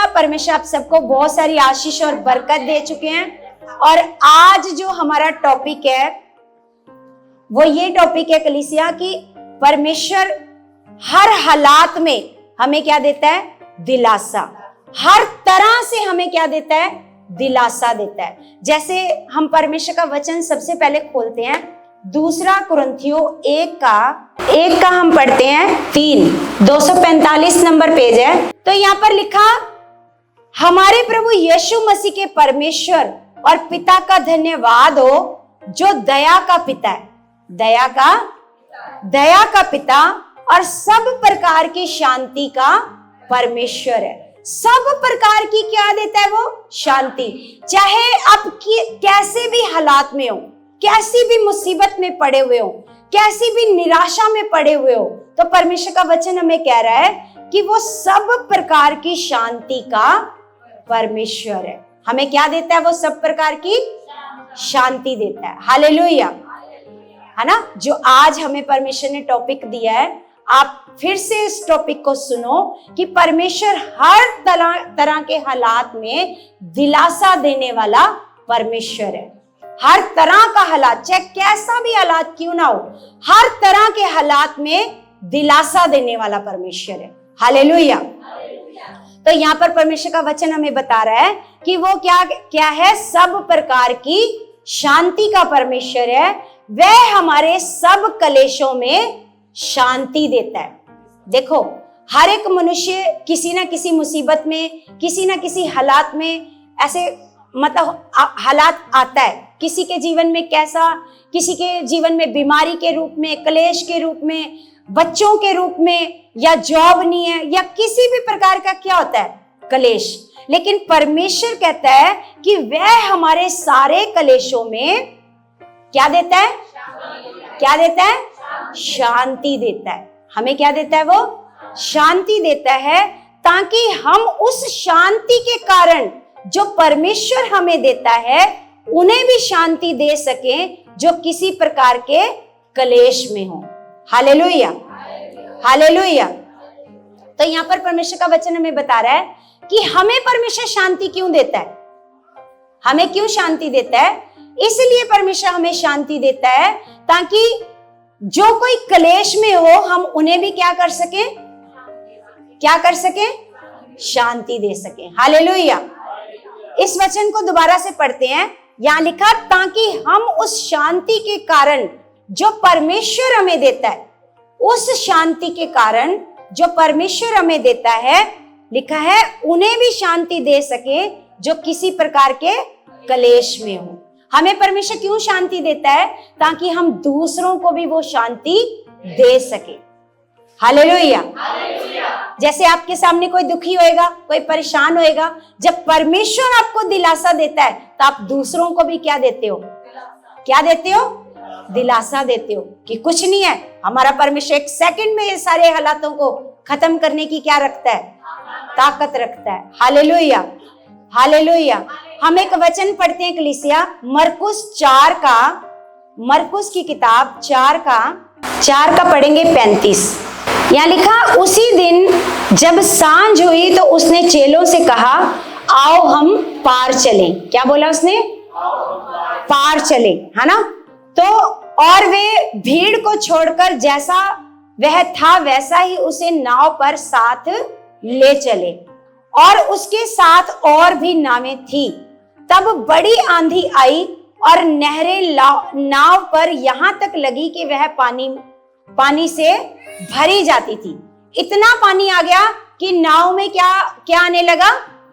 परमेश्वर आप सबको बहुत सारी आशीष और बरकत दे चुके हैं। और आज जो हमारा टॉपिक है वो ये टॉपिक है कलीसिया की परमेश्वर हर हालात में हमें क्या देता है? दिलासा। हर तरह से हमें क्या देता है? दिलासा देता है। जैसे हम परमेश्वर का वचन सबसे पहले खोलते हैं, दूसरा कुरिन्थियों 1 का हम पढ़ते हैं 3, 245 नंबर पेज है। तो यहाँ पर लिखा, हमारे प्रभु यीशु मसीह के परमेश्वर और पिता का धन्यवाद हो जो दया का पिता है, दया का पिता और सब प्रकार की शांति का परमेश्वर है। सब प्रकार की क्या देता है वो? शांति। चाहे आप कैसे भी हालात में हो, कैसी भी मुसीबत में पड़े हुए हो, कैसी भी निराशा में पड़े हुए हो, तो परमेश्वर का वचन हमें कह रहा है कि वो सब प्रकार की शांति का परमेश्वर है। हमें क्या देता है? वो सब प्रकार की शांति देता है। हालेलुया, है ना। जो आज हमें परमेश्वर ने टॉपिक दिया है, आप फिर से इस टॉपिक को सुनो कि परमेश्वर हर तरह के हालात में दिलासा देने वाला परमेश्वर है। हर तरह का हालात, चाहे कैसा भी हालात क्यों ना हो, हर तरह के हालात में दिलासा देने वाला परमेश्वर है। हालेलुया। तो यहाँ पर परमेश्वर का वचन हमें बता रहा है कि वो क्या है? सब प्रकार की शांति का परमेश्वर है। वह हमारे सब कलेशों में शांति देता है। देखो, हर एक मनुष्य किसी ना किसी मुसीबत में, किसी ना किसी हालात में ऐसे मतलब हालात आता है। किसी के जीवन में कैसा, किसी के जीवन में बीमारी के रूप में, क्लेश के रूप में, बच्चों के रूप में, या जॉब नहीं है, या किसी भी प्रकार का क्या होता है? क्लेश। लेकिन परमेश्वर कहता है कि वह हमारे सारे क्लेशों में क्या देता है? क्या देता है? शांति देता है। हमें क्या देता है? वो शांति देता है, ताकि हम उस शांति के कारण जो परमेश्वर हमें देता है उन्हें भी शांति दे सकें जो किसी प्रकार के क्लेश में हो। Hallelujah, hallelujah. तो यहाँ पर परमेश्वर का वचन हमें बता रहा है कि हमें परमेश्वर शांति क्यों देता है। हमें क्यों शांति देता है? इसलिए परमेश्वर हमें शांति देता है ताकि जो कोई क्लेश में हो हम उन्हें भी क्या कर सके? क्या कर सके? शांति दे सके। हालेलुया। इस वचन को दोबारा से पढ़ते हैं। यहां लिखा, ताकि हम उस शांति के कारण जो परमेश्वर हमें देता है, उस शांति के कारण जो परमेश्वर हमें देता है, लिखा है, उन्हें भी शांति दे सके जो किसी प्रकार के क्लेश में हो। हमें परमेश्वर क्यों शांति देता है? ताकि हम दूसरों को भी वो शांति दे सके। हालेलुया। जैसे आपके सामने कोई दुखी होएगा, कोई परेशान होएगा, जब परमेश्वर आपको दिलासा देता है तो आप दूसरों को भी क्या देते हो? क्या देते हो? दिलासा देते हो कि कुछ नहीं है, हमारा परमेश्वर 1 सेकंड में ये सारे हालातों को खत्म करने की क्या रखता है? ताकत रखता है। Hallelujah, hallelujah. हम एक वचन पढ़ते हैं कलीसिया, मरकुस की किताब 4 का पढ़ेंगे 35। यहाँ लिखा, उसी दिन जब सांझ हुई तो उसने चेलों से कहा, आओ हम पार चलें। क्या बोला उसने? पार चले, है ना। तो और वे भीड़ को छोड़कर जैसा वह था वैसा ही उसे नाव पर साथ ले चले, और उसके साथ और भी नावें थी। तब बड़ी आंधी आई और नहरें नाव पर यहां तक लगी कि वह पानी से भरी जाती थी। इतना पानी आ गया कि नाव में क्या आने लगा?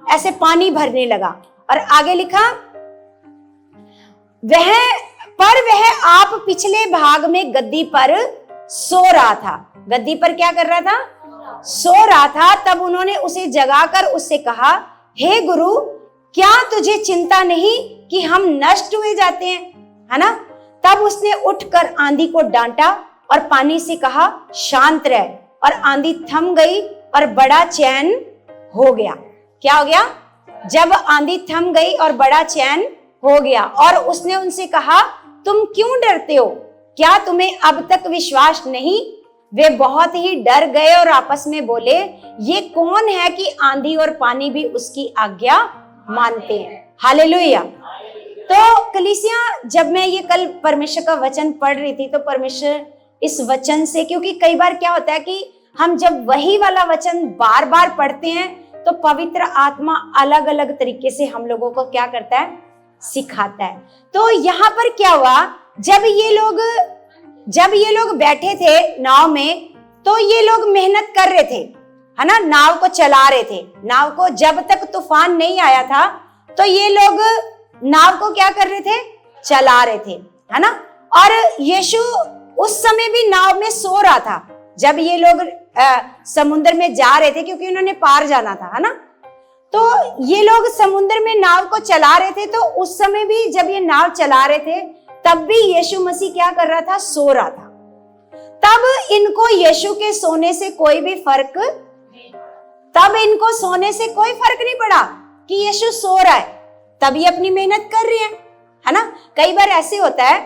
ऐसे पानी भरने लगा। और आगे लिखा, वह आप पिछले भाग में गद्दी पर सो रहा था। गद्दी पर क्या कर रहा था? सो रहा था। तब उन्होंने उसे जगाकर उससे कहा, हे गुरु, क्या तुझे चिंता नहीं कि हम नष्ट हुए जाते हैं, है ना। तब उसने उठकर आंधी को डांटा और पानी से कहा, शांत रह, और आंधी थम गई और बड़ा चैन हो गया। क्या हो गया? जब आंधी थम गई और बड़ा चैन हो गया। और उसने उनसे कहा, तुम क्यों डरते हो? क्या तुम्हें अब तक विश्वास नहीं वे बहुत ही डर गए और आपस में बोले, ये कौन है कि आंधी और पानी भी उसकी आज्ञा मानते हैं। हालेलुया। तो कलीसिया, जब मैं ये कल परमेश्वर का वचन पढ़ रही थी तो परमेश्वर इस वचन से, क्योंकि कई बार क्या होता है कि हम जब वही वाला वचन बार बार पढ़ते हैं तो पवित्र आत्मा अलग अलग तरीके से हम लोगों को क्या करता है, सिखाता है। तो यहाँ पर क्या हुआ, जब ये लोग बैठे थे नाव में, तो ये लोग मेहनत कर रहे थे, है ना, नाव को चला रहे थे। नाव को जब तक तूफान नहीं आया था तो ये लोग नाव को क्या कर रहे थे, चला रहे थे, है ना। और यीशु उस समय भी नाव में सो रहा था जब ये लोग समुद्र में जा रहे थे, क्योंकि उन्होंने पार जाना था, है ना। तो ये लोग समुद्र में नाव को चला रहे थे, तो उस समय भी जब ये नाव चला रहे थे तब भी यीशु मसीह क्या कर रहा था, सो रहा था। तब इनको यीशु के सोने से कोई फर्क नहीं पड़ा कि यीशु सो रहा है, तब ये अपनी मेहनत कर रहे हैं, है ना। कई बार ऐसे होता है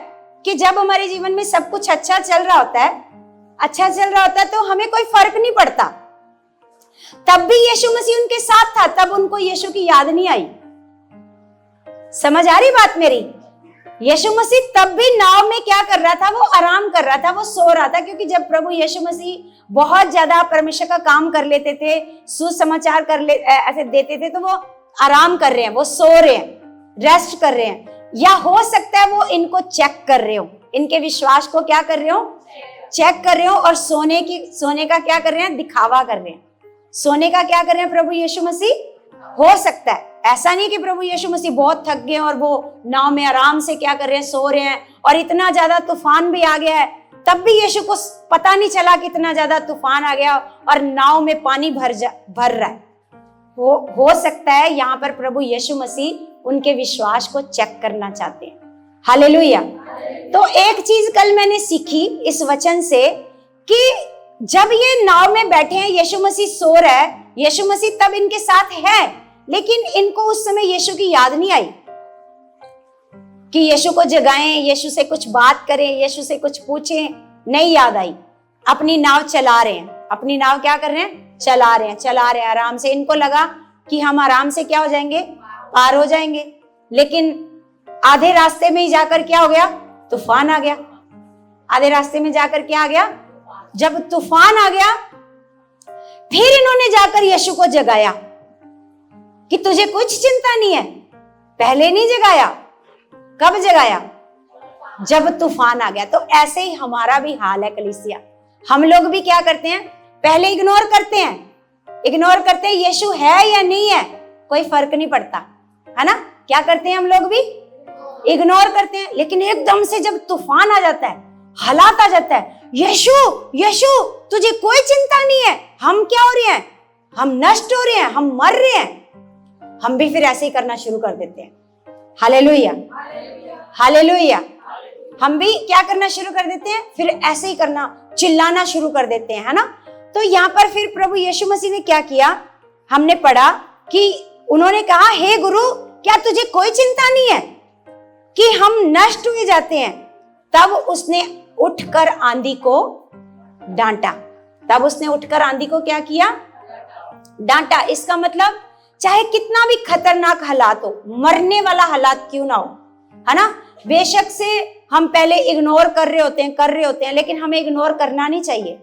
कि जब हमारे जीवन में सब कुछ अच्छा चल रहा होता है तो हमें कोई फर्क नहीं पड़ता। तब भी यीशु मसीह उनके साथ था, तब उनको यीशु की याद नहीं आई। समझ आ रही बात मेरी? यीशु मसीह तब भी नाव में क्या कर रहा था, वो आराम कर रहा था, वो सो रहा था। क्योंकि जब प्रभु यीशु मसीह बहुत ज्यादा परमेश्वर का काम कर लेते थे, सुसमाचार ऐसे देते थे, तो वो आराम कर रहे हैं, वो सो रहे हैं, रेस्ट कर रहे हैं। या हो सकता है वो इनको चेक कर रहे हो, इनके विश्वास को क्या कर रहे हो, चेक कर रहे हो, और सोने का क्या कर रहे हैं, दिखावा कर रहे हैं। सोने का क्या कर रहे हैं प्रभु यीशु मसीह? हो सकता है ऐसा नहीं कि प्रभु यीशु मसीह बहुत थक गए और वो नाव में आराम से क्या कर रहे हैं, सो रहे हैं, और इतना ज्यादा तूफान भी आ गया है तब भी यीशु को पता नहीं चला कि इतना ज्यादा तूफान आ गया और नाव में पानी भर रहा है। हो सकता है यहाँ पर प्रभु यीशु मसीह उनके विश्वास को चेक करना चाहते हैं। हालेलुया। तो एक चीज कल मैंने सीखी इस वचन से कि जब ये नाव में बैठे हैं, यीशु मसीह सो रहा है, यीशु मसीह तब इनके साथ है, लेकिन इनको उस समय यीशु की याद नहीं आई कि यीशु को जगाएं, यीशु से कुछ बात करें, यीशु से कुछ पूछें, नहीं याद आई। अपनी नाव चला रहे हैं, अपनी नाव क्या कर रहे हैं, चला रहे हैं आराम से। इनको लगा कि हम आराम से क्या हो जाएंगे, पार हो जाएंगे, लेकिन आधे रास्ते में ही जाकर क्या हो गया, तूफान आ गया। आधे रास्ते में जाकर क्या आ गया, जब तूफान आ गया फिर इन्होंने जाकर यीशु को जगाया कि तुझे कुछ चिंता नहीं है। पहले नहीं जगाया, कब जगाया, जब तूफान आ गया। तो ऐसे ही हमारा भी हाल है कलीसिया। हम लोग भी क्या करते हैं, पहले इग्नोर करते हैं, यीशु है या नहीं है कोई फर्क नहीं पड़ता, है ना। क्या करते हैं हम लोग भी, इग्नोर करते हैं। लेकिन एकदम से जब तूफान आ जाता है, हालात आ जाता है, यीशु तुझे कोई चिंता नहीं है, हम क्या हो रहे हैं, हम नष्ट हो रहे हैं, हम मर रहे हैं, हम भी फिर ऐसे ही करना शुरू कर देते हैं। Hallelujah, hallelujah. हम भी क्या करना शुरू कर देते हैं, फिर ऐसे ही करना, चिल्लाना शुरू कर देते हैं, है ना। तो यहाँ पर फिर प्रभु यीशु मसीह ने क्या किया, हमने पढ़ा कि उन्होंने कहा, हे गुरु क्या तुझे कोई चिंता नहीं है कि हम नष्ट हुए जाते हैं। तब उसने उठकर आंधी को डांटा। क्या किया, डांटा। इसका मतलब चाहे कितना भी खतरनाक हालात हो, मरने वाला हालात क्यों ना हो, है ना, बेशक से हम पहले इग्नोर कर रहे होते हैं, लेकिन हमें इग्नोर करना नहीं चाहिए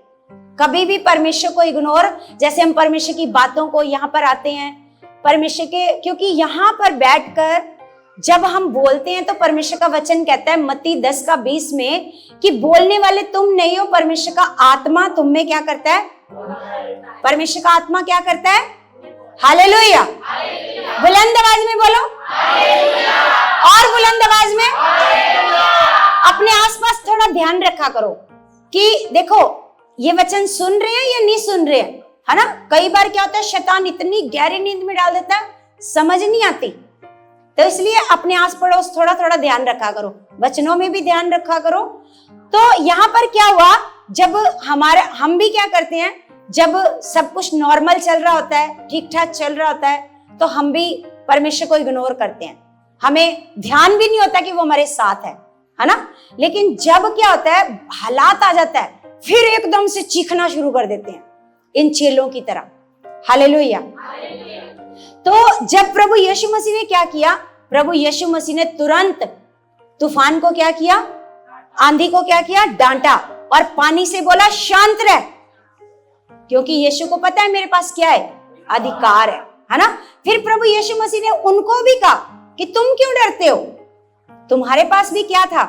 कभी भी परमेश्वर को इग्नोर। जैसे हम परमेश्वर की बातों को, यहाँ पर आते हैं परमेश्वर के, क्योंकि यहाँ पर बैठकर जब हम बोलते हैं तो परमेश्वर का वचन कहता है मत्ती 10:20 में कि बोलने वाले तुम नहीं हो, परमेश्वर का आत्मा तुम में क्या करता है, परमेश्वर का आत्मा क्या करता है। हालेलुया। बुलंद आवाज में बोलो, और बुलंद आवाज में। अपने आसपास थोड़ा ध्यान रखा करो कि देखो ये वचन सुन रहे हैं या नहीं सुन रहे हैं, है ना। कई बार क्या होता है, शैतान इतनी गहरी नींद में डाल देता है, समझ नहीं आती। तो इसलिए अपने आस पड़ोस थोड़ा थोड़ा ध्यान रखा करो, वचनों में भी ध्यान रखा करो। तो यहाँ पर क्या हुआ, जब हम भी क्या करते हैं, जब सब कुछ नॉर्मल चल रहा होता है, ठीक ठाक चल रहा होता है, तो हम भी परमेश्वर को इग्नोर करते हैं, हमें ध्यान भी नहीं होता कि वो हमारे साथ है ना। लेकिन जब क्या होता है, हालात आ जाता है, फिर एकदम से चीखना शुरू कर देते हैं इन चेलों की तरह। हालेलुया। तो जब प्रभु यीशु मसीह ने क्या किया, प्रभु यीशु मसीह ने तुरंत तूफान को क्या किया, आंधी को क्या किया, डांटा और पानी से बोला शांत रह, क्योंकि यीशु को पता है मेरे पास क्या है, अधिकार है ना। फिर प्रभु यीशु मसीह ने उनको भी कहा कि तुम क्यों डरते हो, तुम्हारे पास भी क्या था,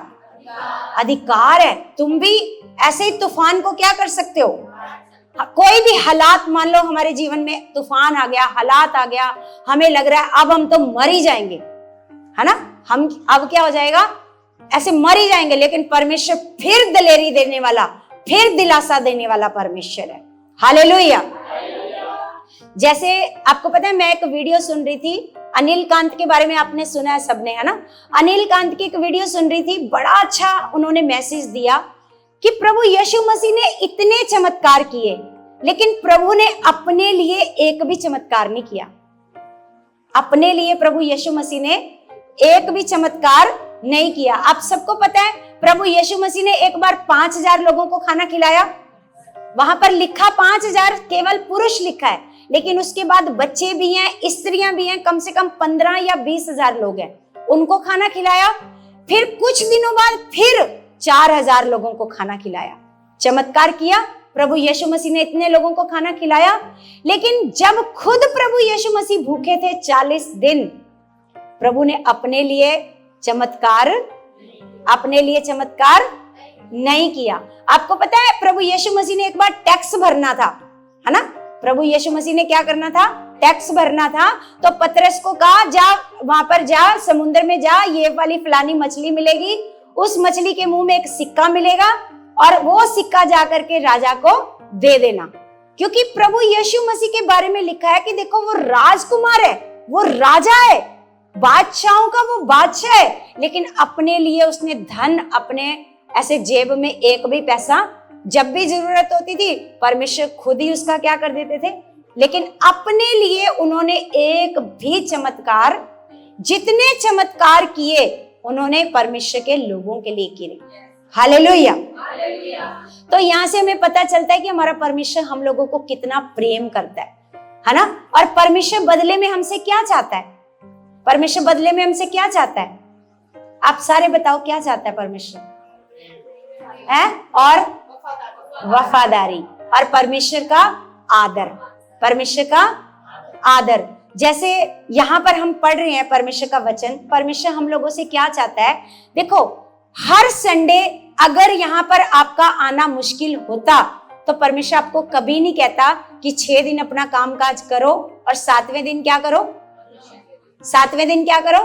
अधिकार है, तुम भी ऐसे ही तूफान को क्या कर सकते हो। कोई भी हालात, मान लो हमारे जीवन में तूफान आ गया, हालात आ गया, हमें लग रहा है अब हम तो मर ही जाएंगे, है ना, हम अब क्या हो जाएगा, ऐसे मर ही जाएंगे, लेकिन परमेश्वर फिर दिलेरी देने वाला, फिर दिलासा देने वाला परमेश्वर है। हालेलुया। जैसे आपको पता है, मैं एक वीडियो सुन रही थी, अनिल कांत के बारे में आपने सुना है सबने, है ना। अनिल कांत की एक वीडियो सुन रही थी, बड़ा अच्छा उन्होंने मैसेज दिया कि प्रभु यीशु मसीह ने इतने चमत्कार किए, लेकिन प्रभु ने अपने लिए एक भी चमत्कार नहीं किया। अपने लिए प्रभु यीशु मसीह ने एक भी चमत्कार नहीं किया। आप सबको पता है, प्रभु यीशु मसीह ने एक बार 5000 लोगों को खाना खिलाया। वहां पर लिखा 5000 केवल पुरुष लिखा है, लेकिन उसके बाद बच्चे भी हैं, स्त्रियां भी हैं, कम से कम 15 या 20,000 लोग हैं, उनको खाना खिलाया। फिर कुछ दिनों बाद फिर 4000 लोगों को खाना खिलाया। चमत्कार किया, प्रभु यीशु मसीह ने इतने लोगों को खाना खिलाया। लेकिन जब खुद प्रभु यीशु मसीह भूखे थे 40 दिन, प्रभु ने अपने लिए चमत्कार नहीं किया। आपको पता है, प्रभु यीशु मसीह ने एक बार टैक्स भरना था, है ना। प्रभु यीशु मसीह ने क्या करना था, टैक्स भरना था। तो पतरस को कहा, जा वहां पर जा, समुद्र में जा, ये वाली फलानी मछली मिलेगी, उस मछली के मुंह में एक सिक्का मिलेगा और वो सिक्का जाकर के राजा को दे देना। क्योंकि प्रभु यीशु मसीह के बारे में लिखा है कि देखो वो राजकुमार है, वो राजा है, बादशाहों का वो बादशाह है, लेकिन अपने लिए उसने धन, अपने ऐसे जेब में एक भी पैसा, जब भी जरूरत होती थी परमेश्वर खुद ही उसका क्या कर देते थे, लेकिन अपने लिए उन्होंने एक भी चमत्कार, जितने चमत्कार किए उन्होंने परमेश्वर के लोगों के लिए किए। हालेलुया। तो यहां से हमें पता चलता है कि हमारा परमेश्वर हम लोगों को कितना प्रेम करता है ना। और परमेश्वर बदले में हमसे क्या चाहता है, परमेश्वर बदले में हमसे क्या चाहता है, आप सारे बताओ क्या चाहता है परमेश्वर, है, और वफादारी, और परमेश्वर का आदर, परमेश्वर का आदर। जैसे यहाँ पर हम पढ़ रहे हैं परमेश्वर का वचन, परमेश्वर हम लोगों से क्या चाहता है। देखो, हर संडे अगर यहाँ पर आपका आना मुश्किल होता तो परमेश्वर आपको कभी नहीं कहता कि 6 दिन अपना काम काज करो और 7वें दिन क्या करो, 7वें दिन क्या करो।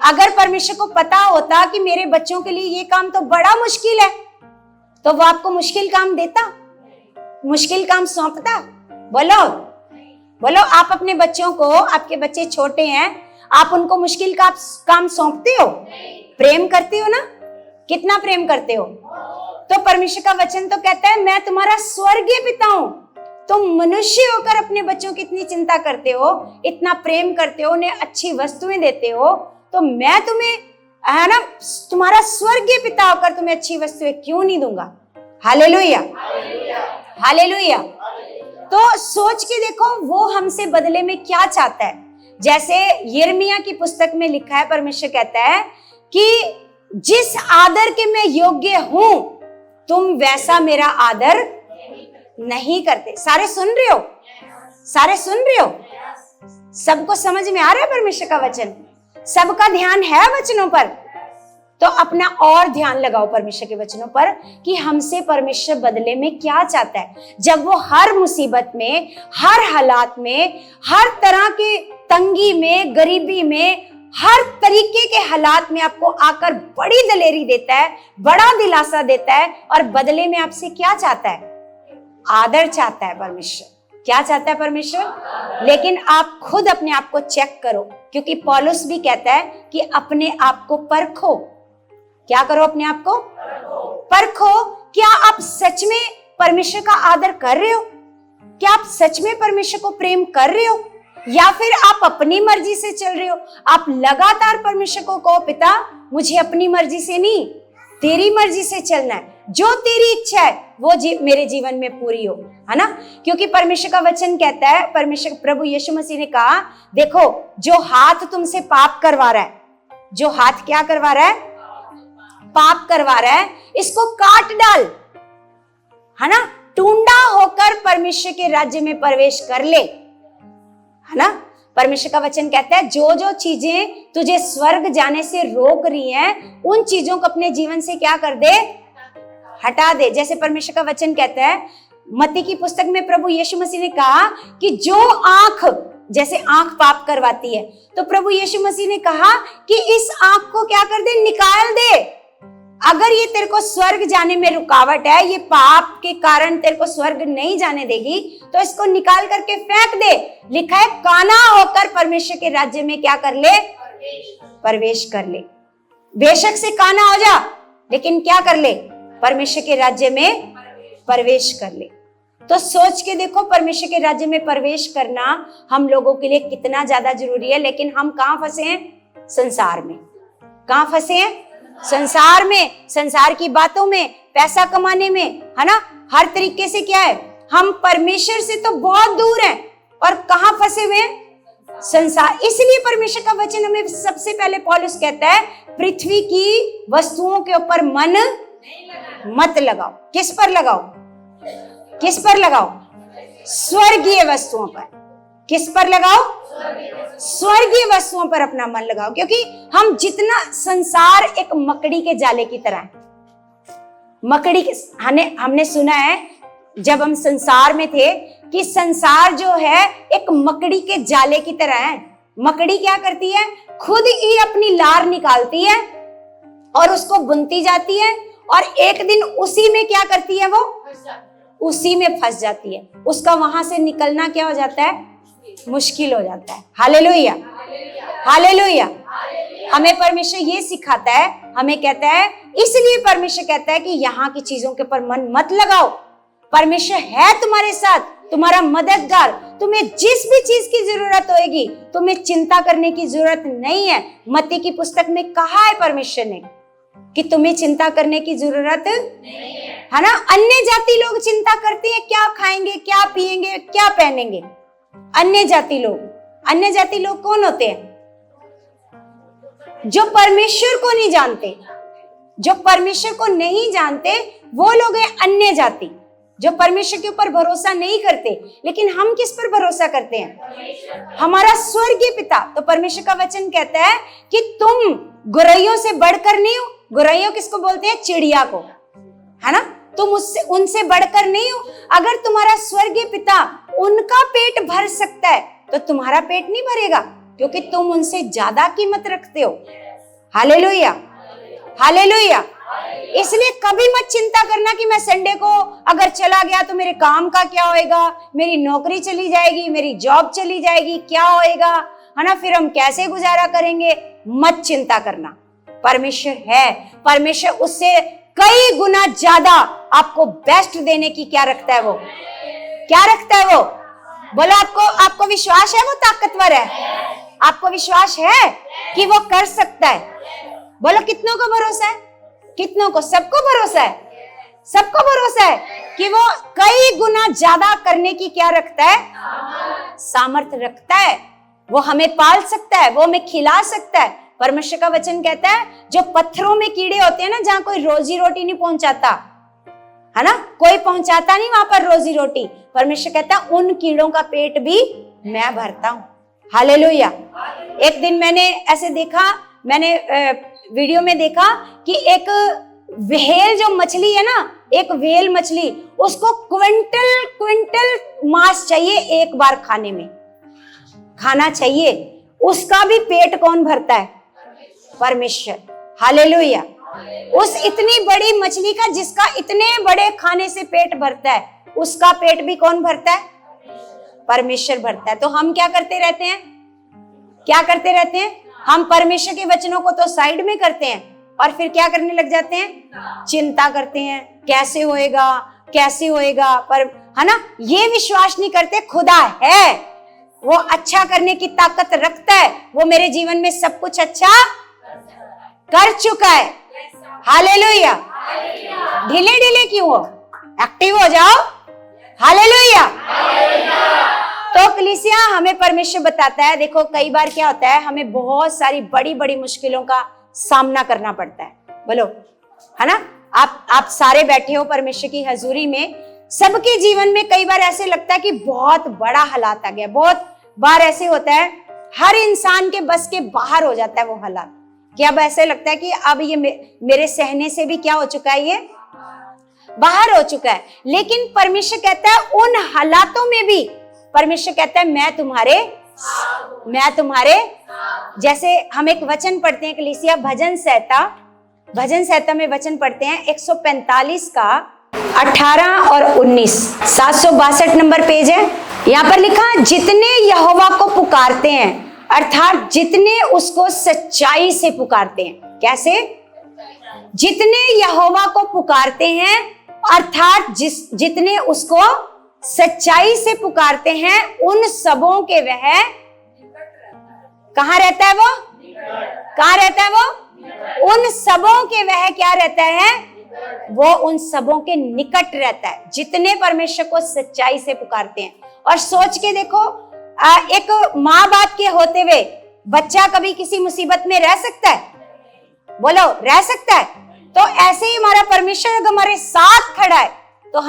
अगर परमेश्वर को पता होता कि मेरे बच्चों के लिए ये काम तो बड़ा मुश्किल है, तो वो आपको मुश्किल काम देता, मुश्किल काम सौंपता। बोलो बोलो, आप अपने बच्चों को, आपके बच्चे छोटे हैं, आप उनको मुश्किल का काम सौंपते हो? प्रेम करते हो ना, कितना प्रेम करते हो। तो परमेश्वर का वचन तो कहता है, मैं तुम्हारा स्वर्गीय पिता हूं। तुम मनुष्य होकर अपने बच्चों की इतनी चिंता करते हो, इतना प्रेम करते हो, उन्हें अच्छी वस्तुएं देते हो, तो मैं तुम्हें, है ना, तुम्हारा स्वर्गीय पिता होकर तुम्हें अच्छी वस्तुएं क्यों नहीं दूंगा। Hallelujah, hallelujah. तो सोच के देखो वो हमसे बदले में क्या चाहता है। जैसे यिर्मयाह की पुस्तक में लिखा है, परमेश्वर कहता है कि जिस आदर के मैं योग्य हूं तुम वैसा मेरा आदर नहीं करते। सारे सुन रहे हो, सारे सुन रहे हो, सबको समझ में आ रहा है परमेश्वर का वचन, सबका ध्यान है वचनों पर। तो अपना और ध्यान लगाओ परमेश्वर के वचनों पर कि हमसे परमेश्वर बदले में क्या चाहता है। जब वो हर मुसीबत में, हर हालात में, हर तरह के तंगी में, गरीबी में, हर तरीके के हालात में आपको आकर बड़ी दलेरी देता है, बड़ा दिलासा देता है, और बदले में आपसे क्या चाहता है, आदर चाहता है परमेश्वर। क्या चाहता है परमेश्वर? लेकिन आप खुद अपने आप को चेक करो, क्योंकि पौलुस भी कहता है कि अपने आप को परखो। क्या करो? अपने आप को परखो। क्या आप सच में परमेश्वर का आदर कर रहे हो? क्या आप सच में परमेश्वर को प्रेम कर रहे हो, या फिर आप अपनी मर्जी से चल रहे हो? आप लगातार परमेश्वर को कहो, पिता मुझे अपनी मर्जी से नहीं, तेरी मर्जी से चलना है। जो तेरी इच्छा है वो मेरे जीवन में पूरी हो, है ना। क्योंकि परमेश्वर का वचन कहता है, परमेश्वर प्रभु यीशु मसीह ने कहा, देखो जो हाथ तुमसे पाप करवा रहा है, जो हाथ क्या करवा रहा है, पाप करवा रहा है, इसको काट डाल, है ना। टूंडा होकर परमेश्वर के राज्य में प्रवेश कर ले, है ना। परमेश्वर का वचन कहता है जो जो चीजें तुझे स्वर्ग जाने से रोक रही हैं, उन चीजों को अपने जीवन से क्या कर दे, हटा दे। जैसे परमेश्वर का वचन कहता है मत्ती की पुस्तक में, प्रभु यीशु मसीह ने कहा कि जो आंख, जैसे आंख पाप करवाती है, तो प्रभु यीशु मसीह ने कहा कि इस आंख को क्या कर दे, निकाल दे। अगर ये तेरे को स्वर्ग जाने में रुकावट है, ये पाप के कारण तेरे को स्वर्ग नहीं जाने देगी, तो इसको निकाल करके फेंक दे। लिखा है काना होकर परमेश्वर के राज्य में क्या कर ले, प्रवेश कर ले। बेशक से काना हो जा, लेकिन क्या कर ले, परमेश्वर के राज्य में प्रवेश कर ले। तो सोच के देखो, परमेश्वर के राज्य में प्रवेश करना हम लोगों के लिए कितना ज्यादा जरूरी है। लेकिन हम कहां फंसे हैं, संसार में। कहां फंसे हैं, संसार में, संसार की बातों में, पैसा कमाने में, है ना। हर तरीके से क्या है, हम परमेश्वर से तो बहुत दूर हैं, और कहां फंसे हुए हैं, संसार। इसलिए परमेश्वर का वचन हमें सबसे पहले पौलुस कहता है, पृथ्वी की वस्तुओं के ऊपर मन मत लगाओ। किस पर लगाओ, किस पर लगाओ, स्वर्गीय वस्तुओं पर। किस पर लगाओ, स्वर्गीय वस्तुओं पर अपना मन लगाओ। क्योंकि हम जितना, संसार एक मकड़ी के जाले की तरह है। मकड़ी के, हमने सुना है जब हम संसार में थे कि संसार जो है एक मकड़ी के जाले की तरह है। मकड़ी क्या करती है, खुद ही अपनी लार निकालती है और उसको बुनती जाती है, और एक दिन उसी में क्या करती है, वो उसी में फंस जाती है। उसका वहां से निकलना क्या हो जाता है, मुश्किल हो जाता है। Hallelujah, hallelujah. हमें परमेश्वर ये सिखाता है, हमें कहता है, इसलिए परमेश्वर कहता है कि यहाँ की चीजों के ऊपर मन मत लगाओ। परमेश्वर है तुम्हारे साथ, तुम्हारा मददगार। तुम्हें जिस भी चीज की जरूरत होगी, तुम्हें चिंता करने की जरूरत नहीं है। मत्ती की पुस्तक में कहा है परमेश्वर ने कि तुम्हें चिंता करने की जरूरत नहीं है ना। अन्य जाति लोग चिंता करते हैं, क्या खाएंगे, क्या पिएंगे, क्या पहनेंगे। अन्य जाति लोग, अन्य जाति लोग कौन होते हैं, जो परमेश्वर को नहीं जानते। जो परमेश्वर को नहीं जानते वो लोग हैं अन्य जाति, जो परमेश्वर के ऊपर भरोसा नहीं करते। लेकिन हम किस पर भरोसा करते हैं, हमारा स्वर्गीय पिता। तो परमेश्वर का वचन कहता है कि तुम गुरैयों से बढ़कर नहीं हो। गुरैयों किसको बोलते हैं, चिड़िया को, है ना। तुम उससे, उनसे बढ़कर नहीं हो। अगर तुम्हारा स्वर्गीय पिता, उनका पेट भर सकता है, तो तुम्हारा पेट नहीं भरेगा, क्योंकि तुम उनसे ज्यादा कीमत रखते हो। Hallelujah, hallelujah. इसलिए कभी मत चिंता करना कि मैं संडे को अगर चला गया तो मेरे काम का क्या होएगा, मेरी नौकरी चली जाएगी, मेरी जॉब चली जाएगी, क्या होएगा, है ना, फिर हम कैसे गुजारा करेंगे। मत चिंता करना, परमेश्वर है। परमेश्वर उससे कई गुना ज्यादा आपको बेस्ट देने की क्या रखता है, वो क्या रखता है, वो बोलो। आपको विश्वास है वो ताकतवर है, आपको विश्वास है कि वो कर सकता है। बोलो, कितनों को भरोसा है, कितनों को, सबको भरोसा है, सबको भरोसा है कि वो कई गुना ज्यादा करने की क्या रखता है, सामर्थ्य रखता है। वो हमें पाल सकता है, वो हमें खिला सकता है। परमेश्वर का वचन कहता है जो पत्थरों में कीड़े होते हैं ना, जहां कोई रोजी रोटी नहीं पहुंचाता, है ना, कोई पहुंचाता नहीं वहां पर रोजी रोटी, परमेश्वर कहता है उन कीड़ों का पेट भी मैं भरता हूं। हालेलुया। एक दिन मैंने ऐसे देखा, मैंने वीडियो में देखा कि एक व्हेल जो मछली है ना, एक व्हेल मछली, उसको क्विंटल क्विंटल मांस चाहिए एक बार खाने में, खाना चाहिए। उसका भी पेट कौन भरता है, परमेश्वर। हालेलुया। उस इतनी बड़ी मछली का, जिसका इतने बड़े खाने से पेट भरता है, उसका पेट भी कौन भरता है, परमेश्वर भरता है। तो हम क्या करते रहते हैं, क्या करते रहते हैं, हम परमेश्वर के वचनों को तो साइड में करते हैं, और फिर क्या करने लग जाते हैं, चिंता करते हैं, कैसे होएगा, कैसे होएगा, पर, है ना, ये विश्वास नहीं करते खुदा है, वो अच्छा करने की ताकत रखता है, वो मेरे जीवन में सब कुछ अच्छा कर चुका है। हालेलुया, ढीले ढीले क्यों हो, एक्टिव हो जाओ। हालेलुया। तो कलीसिया हमें परमेश्वर बताता है, देखो कई बार क्या होता है, हमें बहुत सारी बड़ी बड़ी मुश्किलों का सामना करना पड़ता है, बोलो है ना। आप सारे बैठे हो परमेश्वर की हजूरी में, सबके जीवन में कई बार ऐसे लगता है कि बहुत बड़ा हालात आ गया। बहुत बार ऐसे होता है, हर इंसान के बस के बाहर हो जाता है वो हालात, कि अब ऐसे लगता है कि अब ये मेरे सहने से भी क्या हो चुका है, ये बाहर हो चुका है। लेकिन परमेश्वर कहता है उन हालातों में भी परमेश्वर कहता है मैं तुम्हारे जैसे हम एक वचन पढ़ते हैं कलीसिया, भजन संहिता में वचन पढ़ते हैं 145 का 18 और 19, 762 नंबर पेज है। यहाँ पर लिखा, जितने यहोवा को पुकारते हैं, अर्थात जितने उसको सच्चाई से पुकारते हैं। कैसे? जितने यहोवा को पुकारते हैं अर्थात जितने उसको सच्चाई से पुकारते हैं, उन सबों के वह कहाँ रहता है, वो कहाँ रहता है, वो उन सबों के वह क्या रहता है, वो उन सबों के निकट रहता है, जितने परमेश्वर को सच्चाई से पुकारते हैं। और सोच के देखो, एक माँ बाप के होते हुए बच्चा कभी किसी मुसीबत में रह सकता है, बोलो रह सकता है। तो ऐसे ही हमारा परमेश्वर अगर हमारे साथ खड़ा है तो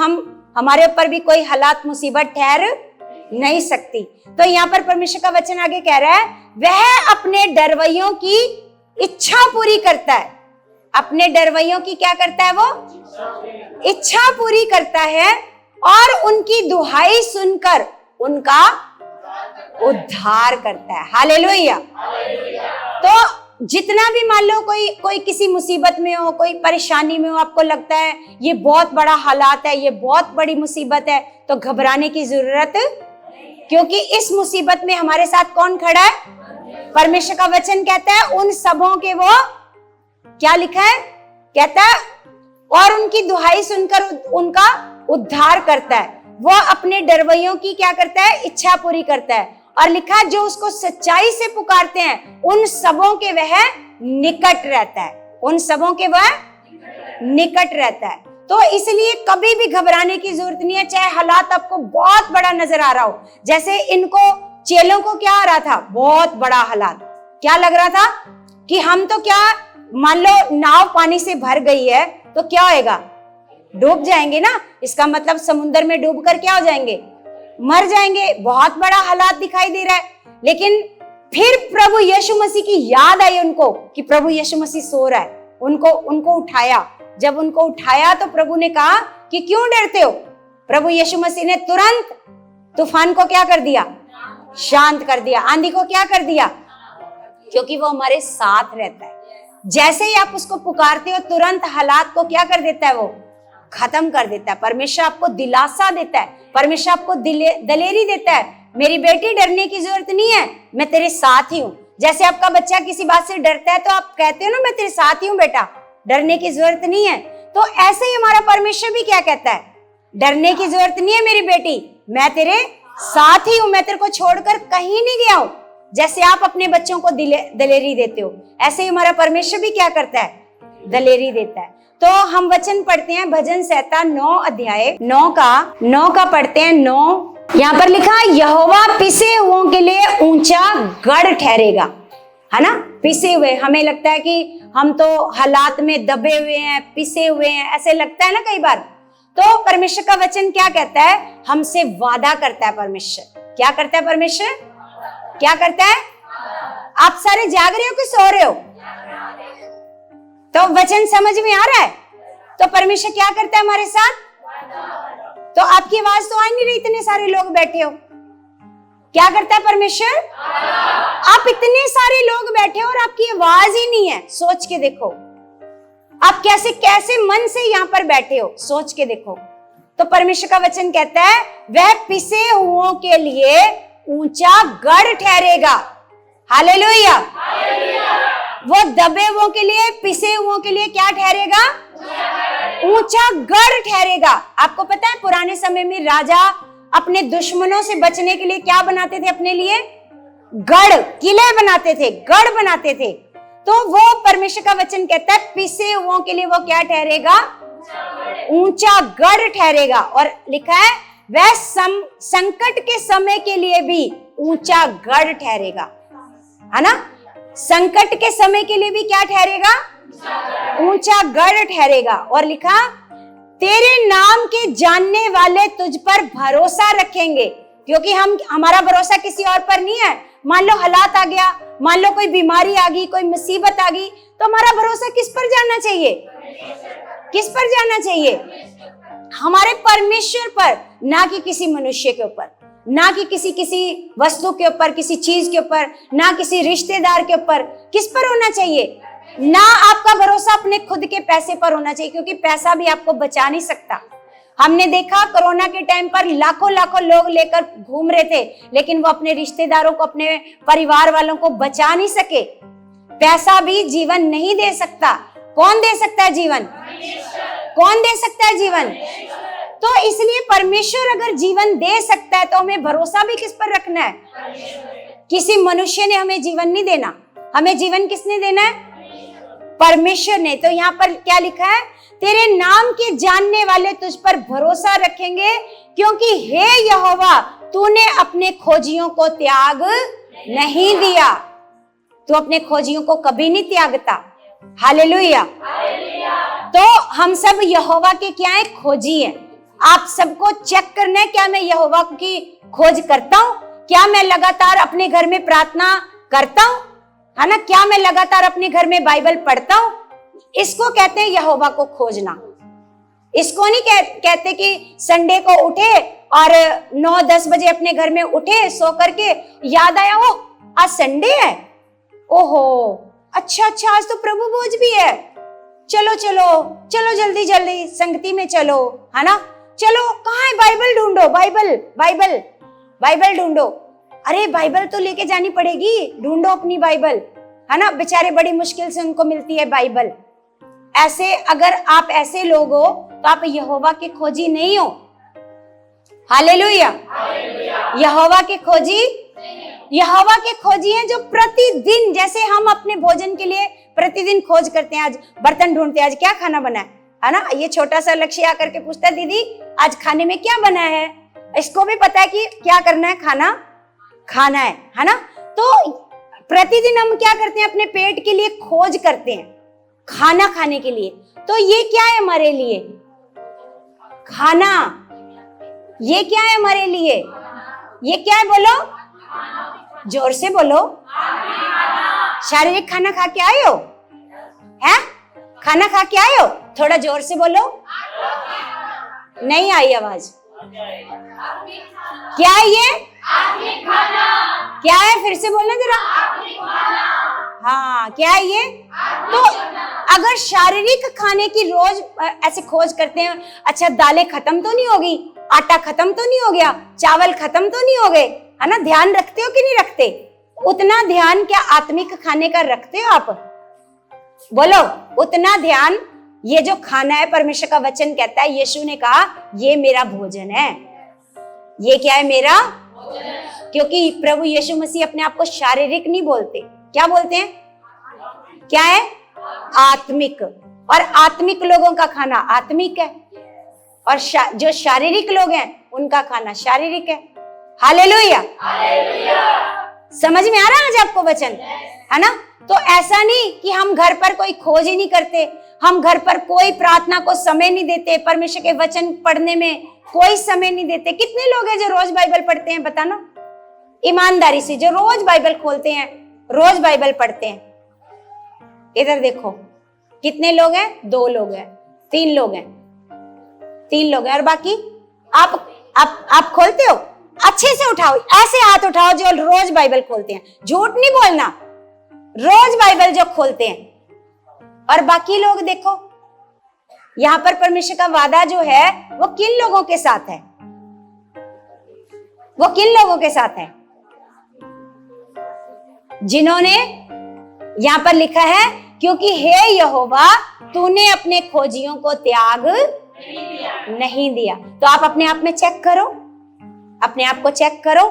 हमारे ऊपर भी कोई हालात मुसीबत ठहर नहीं सकती। तो यहाँ पर परमेश्वर का वचन आगे कह रहा है, वह अपने डरवैयों की इच्छा पूरी करता है। अपने डरवैयों की क्या करता है, वो इच्छा पूरी करता है, और उनकी दुहाई सुनकर उनका उद्धार करता है। हालेलुया। तो जितना भी मान लो कोई किसी मुसीबत में हो, कोई परेशानी में हो, आपको लगता है ये बहुत बड़ा हालात है, ये बहुत बड़ी मुसीबत है, तो घबराने की जरूरत, क्योंकि इस मुसीबत में हमारे साथ कौन खड़ा है, परमेश्वर का वचन कहता है उन सबों के वो क्या लिखा है, कहता है और उनकी दुहाई सुनकर उनका उद्धार करता है। वो अपने डरवैयों की क्या करता है, इच्छा पूरी करता है। और लिखा जो उसको सच्चाई से पुकारते हैं, उन सबों के वह निकट रहता है, उन सबों के वह निकट रहता है। तो इसलिए कभी भी घबराने की जरूरत नहीं है, चाहे हालात आपको बहुत बड़ा नजर आ रहा हो। जैसे इनको चेलों को क्या आ रहा था, बहुत बड़ा हालात, क्या लग रहा था कि हम तो क्या, मान लो नाव पानी से भर गई है तो क्या होएगा, डूब जाएंगे ना। इसका मतलब समुद्र में डूबकर क्या हो जाएंगे, मर जाएंगे। बहुत बड़ा हालात दिखाई दे रहा है। लेकिन फिर प्रभु यीशु मसीह की याद आई उनको कि प्रभु यीशु मसीह सो रहा है, उनको उठाया। जब उनको उठाया तो प्रभु ने कहा कि क्यों डरते हो। प्रभु यीशु मसीह ने तुरंत तूफान को क्या कर दिया, शांत कर दिया, आंधी को क्या कर दिया, क्योंकि वो हमारे साथ रहता है। जैसे ही आप उसको पुकारते हो, तुरंत हालात को क्या कर देता है, वो खत्म कर देता है। परमेश्वर आपको दिलासा देता है, परमेश्वर आपको दलेरी देता है, मेरी बेटी डरने की जरूरत नहीं है, मैं तेरे साथ ही हूँ। जैसे आपका बच्चा किसी बात से डरता है तो आप कहते हो ना, मैं तेरे साथ ही हूँ बेटा, डरने की जरूरत नहीं है। तो ऐसे ही हमारा परमेश्वर भी क्या कहता है, डरने की जरूरत नहीं है मेरी बेटी, मैं तेरे साथ ही हूँ, मैं तेरे को छोड़कर कहीं नहीं गया हूँ। जैसे आप अपने बच्चों को दलेरी देते हो, ऐसे ही हमारा परमेश्वर भी क्या करता है, दलेरी देता है। तो हम वचन पढ़ते हैं भजन संहिता 9 अध्याय 9 का पढ़ते हैं 9। यहाँ पर लिखा, यहोवा पिसे हुओं के लिए ऊंचा गढ़ ठहरेगा, है ना। पिसे हुए, हमें लगता है कि हम तो हालात में दबे हुए हैं, पिसे हुए हैं, ऐसे लगता है ना कई बार। तो परमेश्वर का वचन क्या कहता है, हमसे वादा करता है परमेश्वर। क्या करता है परमेश्वर, क्या करता है। आप सारे जाग रहे हो कि सो रहे हो, तो वचन समझ में आ रहा है। तो परमेश्वर क्या करता है हमारे साथ। तो आपकी आवाज तो आ नहीं रही, इतने सारे लोग बैठे हो, क्या करता है परमेश्वर। आप इतने सारे लोग बैठे हो और आपकी आवाज ही नहीं है, सोच के देखो आप कैसे मन से यहाँ पर बैठे हो, सोच के देखो। तो परमेश्वर का वचन कहता है, वह पिसे हुओं के लिए ऊंचा गढ़ ठहरेगा। हालेलुया। वो दबे हुओं के लिए, पिसे हुओं के लिए क्या ठहरेगा, ऊंचा गढ़ ठहरेगा। आपको पता है पुराने समय में राजा अपने दुश्मनों से बचने के लिए क्या बनाते थे, अपने लिए गढ़, किले बनाते थे, गढ़ बनाते थे। तो वो परमेश्वर का वचन कहता है पिसे हुओं के लिए वो क्या ठहरेगा, ऊंचा गढ़ ठहरेगा। और लिखा है वह संकट के समय के लिए भी ऊंचा गढ़ ठहरेगा, है ना। संकट के समय के लिए भी क्या ठहरेगा? ऊंचा गढ़ ठहरेगा। और लिखा तेरे नाम के जानने वाले तुझ पर भरोसा रखेंगे, क्योंकि हमारा भरोसा किसी और पर नहीं है। मान लो हालात आ गया, मान लो कोई बीमारी आ गई, कोई मुसीबत आ गई, तो हमारा भरोसा किस पर जाना चाहिए? किस पर जाना चाहिए? हमारे परमेश्वर पर, ना कि किसी मनुष्य के ऊपर, ना कि किसी वस्तु के ऊपर, किसी चीज के ऊपर, ना किसी रिश्तेदार के ऊपर। किस पर होना चाहिए? ना आपका भरोसा अपने खुद के पैसे पर होना चाहिए, क्योंकि पैसा भी आपको बचा नहीं सकता। हमने देखा कोरोना के टाइम पर लाखों लाखों लोग लेकर घूम रहे थे, लेकिन वो अपने रिश्तेदारों को, अपने परिवार वालों को बचा नहीं सके। पैसा भी जीवन नहीं दे सकता। कौन दे सकता है जीवन? कौन दे सकता है जीवन? तो इसलिए परमेश्वर अगर जीवन दे सकता है तो हमें भरोसा भी किस पर रखना है? किसी मनुष्य ने हमें जीवन नहीं देना। हमें जीवन किसने देना है? परमेश्वर ने। तो यहाँ पर क्या लिखा है? तेरे नाम के जानने वाले तुझ पर भरोसा रखेंगे, क्योंकि हे यहोवा तूने अपने खोजियों को त्याग नहीं दिया। तू अपने खोजियों को कभी नहीं त्यागता। हालेलुया। तो हम सब यहोवा के क्या है? खोजी हैं। आप सबको चेक करना है, क्या मैं यहोवा की खोज करता हूँ? क्या मैं लगातार अपने घर में प्रार्थना करता हूँ, है ना? क्या मैं लगातार अपने घर में बाइबल पढ़ता हूँ? इसको कहते हैं यहोवा को खोजना। इसको नहीं कहते कि संडे को उठे और 9-10 बजे अपने घर में उठे सो करके, याद आया ओ आज संडे है, ओहो अच्छा आज तो प्रभु भोज भी है, चलो चलो चलो जल्दी जल्दी संगति में चलो, है ना। चलो कहाँ है बाइबल ढूंढो, बाइबल बाइबल बाइबल ढूंढो। अरे बाइबल तो लेके जानी पड़ेगी, ढूंढो अपनी बाइबल, है ना। बेचारे बड़ी मुश्किल से उनको मिलती है बाइबल। ऐसे अगर आप ऐसे लोग हो तो आप यहोवा के खोजी नहीं हो। हालेलुया। यहोवा के खोजी, यहोवा के खोजी हैं जो प्रतिदिन, जैसे हम अपने भोजन के लिए प्रतिदिन खोज करते हैं। आज बर्तन ढूंढते हैं, आज क्या खाना बना है ना। ये छोटा सा लक्ष्य आकर के पूछता है दीदी आज खाने में क्या बना है। इसको भी पता है कि क्या करना है, खाना खाना है ना। तो प्रतिदिन हम क्या करते हैं? अपने पेट के लिए खोज करते हैं, खाना खाने के लिए। तो ये क्या है हमारे लिए? खाना। ये क्या है हमारे लिए? ये क्या है? बोलो, जोर से बोलो। शारीरिक खाना खा के आए हो? हैं? खाना खा के आए हो? थोड़ा जोर से बोलो। नहीं आई आवाज। क्या है ये? क्या है? फिर से बोलना जरा। हाँ, क्या है ये? तो अगर शारीरिक खाने की रोज ऐसे खोज करते हैं, अच्छा दालें खत्म तो नहीं होगी, आटा खत्म तो नहीं हो गया, चावल खत्म तो नहीं हो गए, है ना। ध्यान रखते हो कि नहीं रखते? उतना ध्यान क्या आत्मिक खाने का रखते हो आप? बोलो, उतना ध्यान। ये जो खाना है, परमेश्वर का वचन कहता है, यीशु ने कहा ये मेरा भोजन है। ये क्या है? मेरा। क्योंकि प्रभु यीशु मसीह अपने आप को शारीरिक नहीं बोलते। क्या बोलते हैं? क्या है? आत्मिक। और आत्मिक लोगों का खाना आत्मिक है, और जो शारीरिक लोग हैं उनका खाना शारीरिक है। हालेलुया। समझ में आ रहा है आज आपको वचन, है ना। तो ऐसा नहीं कि हम घर पर कोई खोज ही नहीं करते, हम घर पर कोई प्रार्थना को समय नहीं देते, परमेश्वर के वचन पढ़ने में कोई समय नहीं देते। कितने लोग हैं जो रोज बाइबल पढ़ते हैं? बताना ईमानदारी से, जो रोज बाइबल खोलते हैं, रोज बाइबल पढ़ते हैं। इधर देखो, कितने लोग हैं? 2 लोग हैं, 3 लोग हैं, 3 लोग हैं। और बाकी आप खोलते हो? अच्छे से उठाओ, ऐसे हाथ उठाओ जो रोज बाइबल खोलते हैं। झूठ नहीं बोलना, रोज बाइबल जो खोलते हैं। और बाकी लोग देखो, यहां पर परमेश्वर का वादा जो है वो किन लोगों के साथ है? वो किन लोगों के साथ है? जिन्होंने, यहां पर लिखा है क्योंकि हे यहोवा तूने अपने खोजियों को त्याग नहीं दिया। तो आप अपने आप में चेक करो, अपने आप को चेक करो,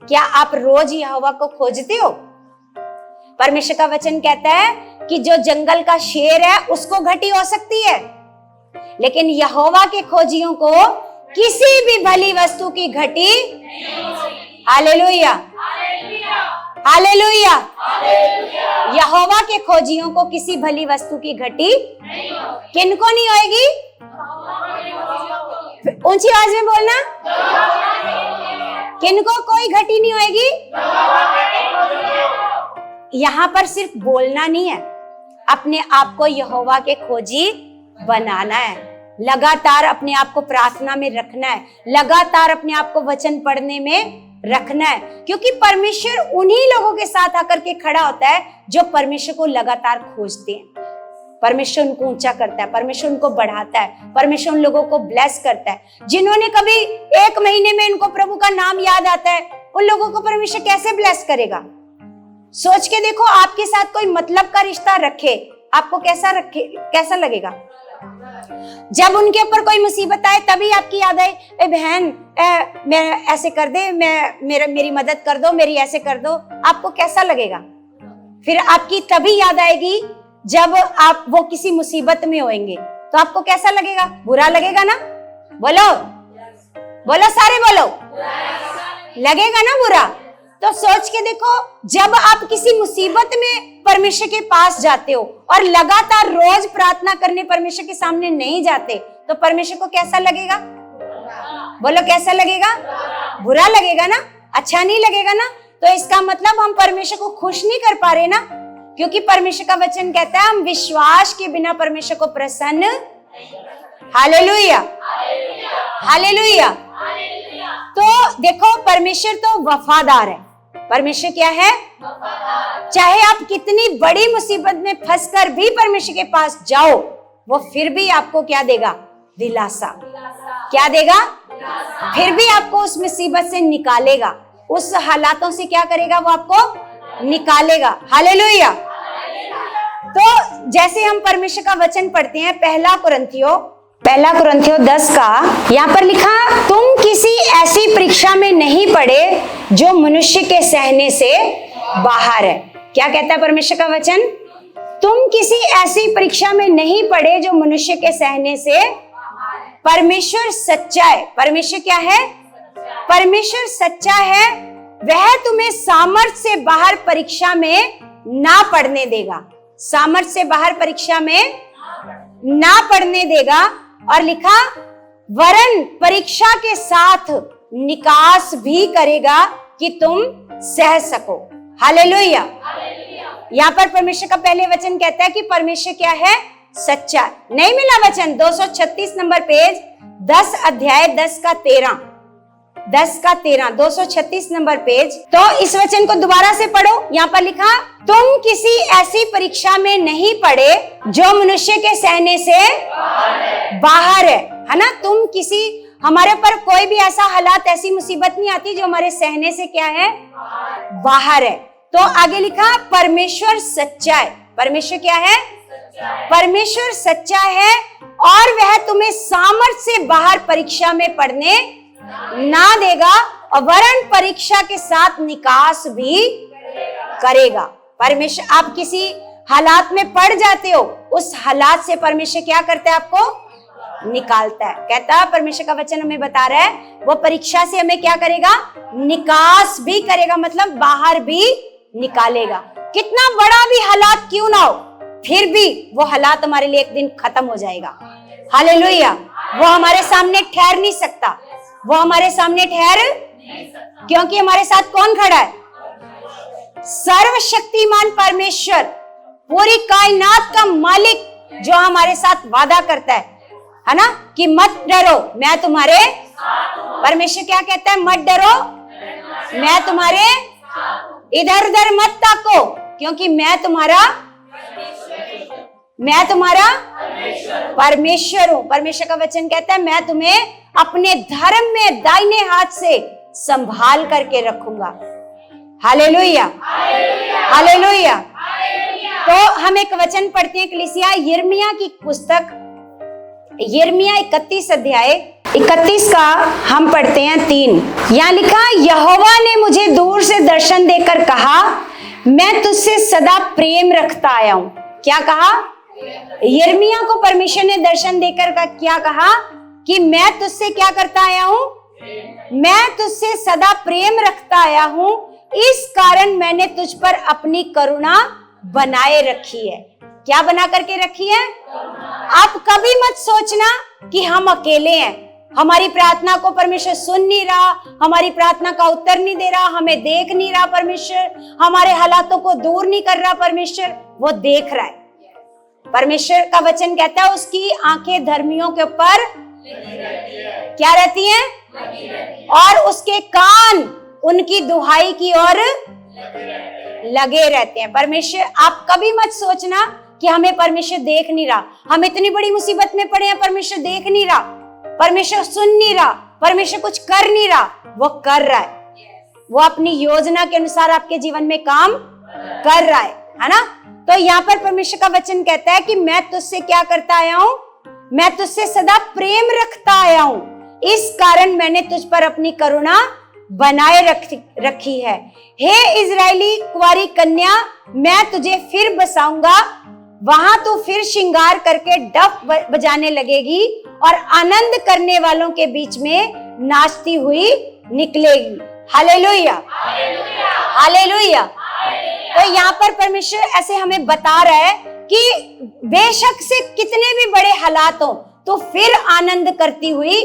क्या आप रोज यहोवा को खोजते हो? परमेश्वर का वचन कहता है कि जो जंगल का शेर है उसको घटी हो सकती है, लेकिन यहोवा के खोजियों को किसी भी भली वस्तु की घटी। Hallelujah, hallelujah. यहोवा के खोजियों को किसी भली वस्तु की घटी किनको नहीं होएगी? ऊंची आवाज में बोलना, किनको कोई घटी नहीं होएगी? यहां पर सिर्फ बोलना नहीं है, अपने आप को यहोवा के खोजी बनाना है, लगातार अपने आप को प्रार्थना में रखना है, लगातार अपने आप को वचन पढ़ने में रखना है, क्योंकि परमेश्वर उन्हीं लोगों के साथ आकर के खड़ा होता है जो परमेश्वर को लगातार खोजते हैं। परमेश्वर उनको ऊंचा करता है, परमेश्वर उनको बढ़ाता है, परमेश्वर उन लोगों को ब्लेस करता है। जिन्होंने कभी एक महीने में उनको प्रभु का नाम याद आता है, उन लोगों को परमेश्वर कैसे ब्लेस करेगा? सोच के देखो, आपके साथ कोई मतलब का रिश्ता रखे, आपको कैसा लगेगा? जब उनके ऊपर कोई मुसीबत आए तभी आपकी याद आए, ए बहन मैं ऐसे कर दे, मेरी मदद कर दो, मेरी ऐसे कर दो, आपको कैसा लगेगा? फिर आपकी तभी याद आएगी जब आप वो किसी मुसीबत में होंगे, तो आपको कैसा लगेगा? बुरा लगेगा ना? बोलो बोलो, सारे बोलो, लगेगा ना बुरा? तो सोच के देखो, जब आप किसी मुसीबत में परमेश्वर के पास जाते हो और लगातार रोज प्रार्थना करने परमेश्वर के सामने नहीं जाते, तो परमेश्वर को कैसा लगेगा? बोलो कैसा लगेगा? बुरा लगेगा ना, अच्छा नहीं लगेगा ना। तो इसका मतलब हम परमेश्वर को खुश नहीं कर पा रहे ना, क्योंकि परमेश्वर का वचन कहता है हम विश्वास के बिना परमेश्वर को प्रसन्न। Hallelujah, hallelujah. तो देखो, परमेश्वर तो वफादार है। परमेश्वर क्या है? चाहे आप कितनी बड़ी मुसीबत में फंसकर भी परमेश्वर के पास जाओ, वो फिर भी आपको क्या देगा? दिलासा। क्या देगा? फिर भी आपको उस मुसीबत से निकालेगा, उस हालातों से क्या करेगा? वो आपको निकालेगा। हालेलुया। तो जैसे हम परमेश्वर का वचन पढ़ते हैं, पहला कुरिन्थियों 10 का यहाँ पर लिखा, तुम किसी ऐसी परीक्षा में नहीं पड़े जो मनुष्य के सहने से बाहर है। क्या कहता है परमेश्वर का वचन? तुम किसी ऐसी परीक्षा में नहीं पड़े जो मनुष्य के सहने से। परमेश्वर सच्चा है। परमेश्वर क्या है? परमेश्वर सच्चा है। वह तुम्हें सामर्थ्य से बाहर परीक्षा में ना पड़ने देगा। सामर्थ्य से बाहर परीक्षा में ना पड़ने देगा। और लिखा, वरन परीक्षा के साथ निकास भी करेगा कि तुम सह सको। हालेलुया। यहाँ पर परमेश्वर का पहले वचन कहता है कि परमेश्वर क्या है? सच्चा। नहीं मिला वचन? 236 नंबर पेज, 10 अध्याय 10 का 13, 236 नंबर पेज। तो इस वचन को दोबारा से पढ़ो। यहाँ पर लिखा, तुम किसी ऐसी परीक्षा में नहीं पड़े जो मनुष्य के सहने से बाहर है ना। तुम किसी, हमारे पर कोई भी ऐसा हालात, ऐसी मुसीबत नहीं आती जो हमारे सहने से क्या है? बाहर है। तो आगे लिखा, परमेश्वर सच्चा है। परमेश्वर क्या है? परमेश्वर सच्चा है और वह तुम्हें सामर्थ्य से बाहर परीक्षा में पड़ने ना देगा, और वरन परीक्षा के साथ निकास भी करेगा। परमेश्वर, आप किसी हालात में पड़ जाते हो, उस हालात से परमेश्वर क्या करता है? आपको निकालता है। कहता है, परमेश्वर का वचन हमें बता रहा है, वो परीक्षा से हमें क्या करेगा? निकास भी करेगा, मतलब बाहर भी निकालेगा। कितना बड़ा भी हालात क्यों ना हो, फिर भी वो हालात हमारे लिए एक दिन खत्म हो जाएगा। हालेलुया। वो हमारे सामने ठहर नहीं सकता, वो हमारे सामने ठहर, क्योंकि हमारे साथ कौन खड़ा है? सर्वशक्तिमान परमेश्वर, पूरी कायनात का मालिक, जो हमारे साथ वादा करता है ना, कि मत डरो मैं तुम्हारे। परमेश्वर क्या कहता है? मत डरो, मैं तुम्हारे, इधर उधर मत ताको, क्योंकि मैं तुम्हारा परमेश्वर हूं। परमेश्वर का वचन कहता है, मैं तुम्हें अपने धर्म में दाहिने हाथ से संभाल करके रखूंगा। Hallelujah, hallelujah. तो हम एक वचन पढ़ते हैं, कलीसिया, यिर्मयाह की पुस्तक, यिर्मयाह 31 अध्याय 31 का हम पढ़ते हैं 3। यहाँ लिखा, यहोवा ने मुझे दूर से दर्शन देकर कहा, मैं तुझसे सदा प्रेम रखता आया हूं। क्या कहा? यिर्मयाह को परमेश्वर ने दर्शन देकर क्या कहा कि मैं तुझसे क्या करता आया हूं, मैं तुझसे सदा प्रेम रखता आया हूं, इस कारण मैंने तुझ पर अपनी करुणा बनाए रखी है। क्या बना करके रखी है? आप कभी मत सोचना कि हम अकेले हैं, हमारी प्रार्थना को परमेश्वर सुन नहीं रहा, हमारी प्रार्थना का उत्तर नहीं दे रहा, हमें देख नहीं रहा परमेश्वर, हमारे हालातों को दूर नहीं कर रहा परमेश्वर। वो देख रहा है। परमेश्वर का वचन कहता है उसकी आंखें धर्मियों के ऊपर क्या रहती हैं, और उसके कान उनकी दुहाई की ओर लगे रहते हैं। परमेश्वर, आप कभी मत सोचना कि हमें परमेश्वर देख नहीं रहा, हम इतनी बड़ी मुसीबत में पड़े हैं, परमेश्वर देख नहीं रहा, परमेश्वर सुन नहीं रहा, परमेश्वर कुछ कर नहीं रहा। वो कर रहा है, वो अपनी योजना के अनुसार आपके जीवन में काम कर रहा है ना। तो यहाँ पर परमेश्वर का वचन कहता है कि मैं तुझसे क्या करता आया हूं, मैं तुझसे सदा प्रेम रखता आया हूं, इस कारण मैंने तुझ पर अपनी करुणा बनाए रखी है। हे इजरायली कुंवारी कन्या, मैं तुझे फिर बसाऊंगा, वहां तू फिर श्रृंगार करके डफ बजाने लगेगी और आनंद करने वालों के बीच में नाचती हुई निकलेगी। Hallelujah, hallelujah. तो यहाँ पर परमेश्वर ऐसे हमें बता रहा है कि बेशक से कितने भी बड़े हालात हो तो फिर आनंद करती हुई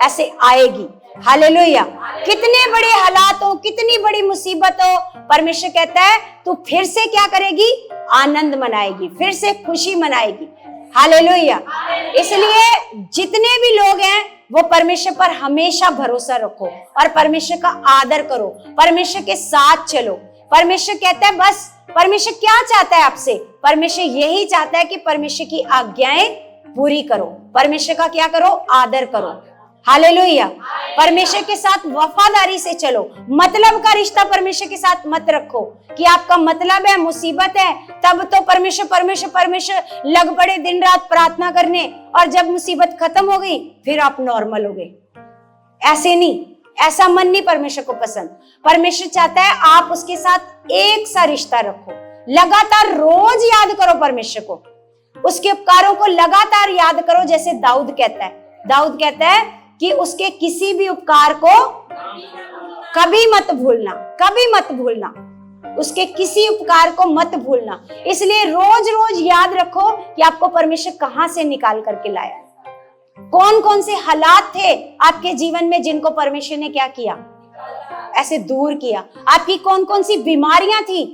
ऐसे आएगी। हालेलुया। कितने बड़े हालात हो, कितनी बड़ी मुसीबत हो, परमेश्वर कहता है तू फिर से क्या करेगी, आनंद मनाएगी, फिर से खुशी मनाएगी। हालेलुया। इसलिए जितने भी लोग हैं वो परमेश्वर पर हमेशा भरोसा रखो और परमेश्वर का आदर करो, परमेश्वर के साथ चलो। परमेश्वर कहता है बस, परमेश्वर क्या चाहता है आपसे, परमेश्वर यही चाहता है कि परमेश्वर की आज्ञाएं पूरी करो, परमेश्वर का क्या करो, आदर करो। हालेलुया। परमेश्वर के साथ वफादारी से चलो। मतलब का रिश्ता परमेश्वर के साथ मत रखो कि आपका मतलब है मुसीबत है तब तो परमेश्वर परमेश्वर परमेश्वर लग पड़े दिन रात प्रार्थना करने, और जब मुसीबत खत्म हो गई फिर आप नॉर्मल हो गए। ऐसे नहीं, ऐसा मन नहीं परमेश्वर को पसंद। परमेश्वर चाहता है आप उसके साथ एक सा रिश्ता रखो, लगातार रोज याद करो परमेश्वर को, उसके उपकारों को लगातार याद करो। जैसे दाऊद कहता है कि उसके किसी भी उपकार को कभी मत भूलना, कभी मत भूलना, उसके किसी उपकार को मत भूलना। इसलिए रोज रोज याद रखो कि आपको परमेश्वर कहां से निकाल करके लाया, कौन कौन से हालात थे आपके जीवन में जिनको परमेश्वर ने क्या किया, ऐसे दूर किया। आपकी कौन कौन सी बीमारियां थी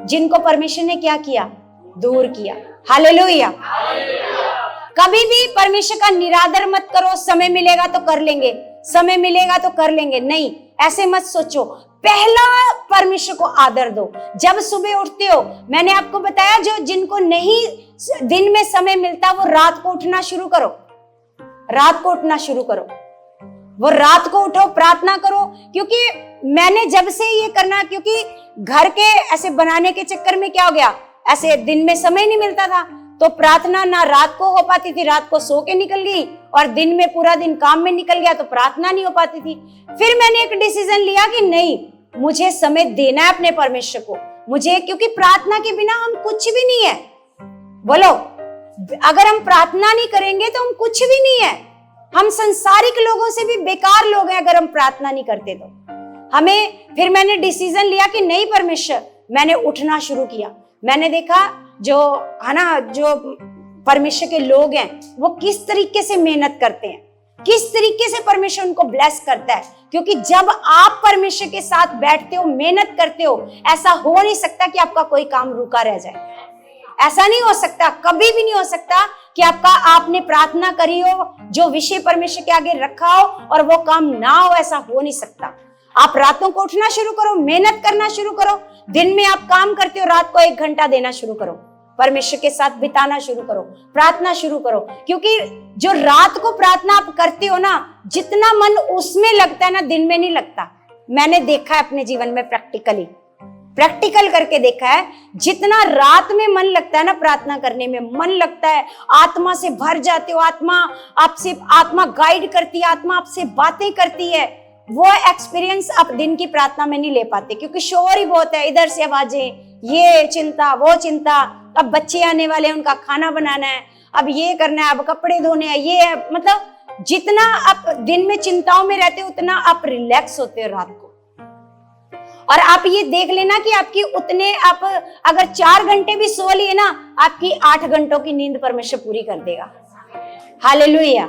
जिनको परमेश्वर ने क्या किया, दूर किया। हालेलुया। कभी भी परमेश्वर का निरादर मत करो, समय मिलेगा तो कर लेंगे, समय मिलेगा तो कर लेंगे, नहीं, ऐसे मत सोचो। पहला परमेश्वर को आदर दो। जब सुबह उठते हो, मैंने आपको बताया जो जिनको नहीं दिन में समय मिलता वो रात को उठना शुरू करो, रात को उठना शुरू करो, वो रात को उठो, प्रार्थना करो। क्योंकि मैंने जब से ये करना, क्योंकि घर के ऐसे बनाने के चक्कर में क्या हो गया, ऐसे दिन में समय नहीं मिलता था तो प्रार्थना ना रात को हो पाती थी, रात को सो के निकल गई और दिन में पूरा दिन काम में निकल गया तो प्रार्थना नहीं हो पाती थी। फिर मैंने एक डिसीजन लिया कि नहीं, मुझे समय देना है अपने परमेश्वर को, मुझे, क्योंकि प्रार्थना के बिना हम कुछ भी नहीं है। बोलो, अगर हम प्रार्थना नहीं करेंगे तो हम कुछ भी नहीं है, हम संसारिक लोगों से भी बेकार लोग हैं अगर हम प्रार्थना नहीं करते तो। फिर मैंने डिसीजन लिया कि नहीं परमेश्वर, मैंने उठना शुरू किया। मैंने देखा जो है ना, जो परमेश्वर के लोग हैं वो किस तरीके से मेहनत करते हैं, किस तरीके से परमेश्वर उनको ब्लेस करता है। क्योंकि जब आप परमेश्वर के साथ बैठते हो, मेहनत करते हो, ऐसा हो नहीं सकता कि आपका कोई काम रुका रह जाए। ऐसा नहीं हो सकता, कभी भी नहीं हो सकता कि आपने प्रार्थना करी हो, जो विषय परमेश्वर के आगे रखा हो और वो काम ना हो, ऐसा हो नहीं सकता। आप रातों को उठना शुरू करो, मेहनत करना शुरू करो। दिन में आप काम करते हो, रात को 1 घंटा देना शुरू करो, परमेश्वर के साथ बिताना शुरू करो, प्रार्थना शुरू करो। क्योंकि जो रात को प्रार्थना आप करते हो ना, जितना मन उसमें लगता है ना, दिन में नहीं लगता। मैंने देखा है अपने जीवन में, प्रैक्टिकल करके देखा है। जितना रात में मन लगता है ना, प्रार्थना करने में मन लगता है, आत्मा से भर जाते हो, आत्मा गाइड करती है, आत्मा आपसे बातें करती है। वो एक्सपीरियंस आप दिन की प्रार्थना में नहीं ले पाते, क्योंकि शोर ही बहुत है, इधर से आवाजें, ये चिंता वो चिंता, अब बच्चे आने वाले हैं, उनका खाना बनाना है, अब ये करना है, अब कपड़े धोने हैं, ये है। मतलब जितना आप दिन में चिंताओं में रहते हो उतना आप रिलैक्स होते हो रात को। और आप ये देख लेना कि आपकी उतने, आप अगर 4 घंटे भी सो लिए ना, आपकी 8 घंटों की नींद परमेश्वर पूरी कर देगा। हालेलुया।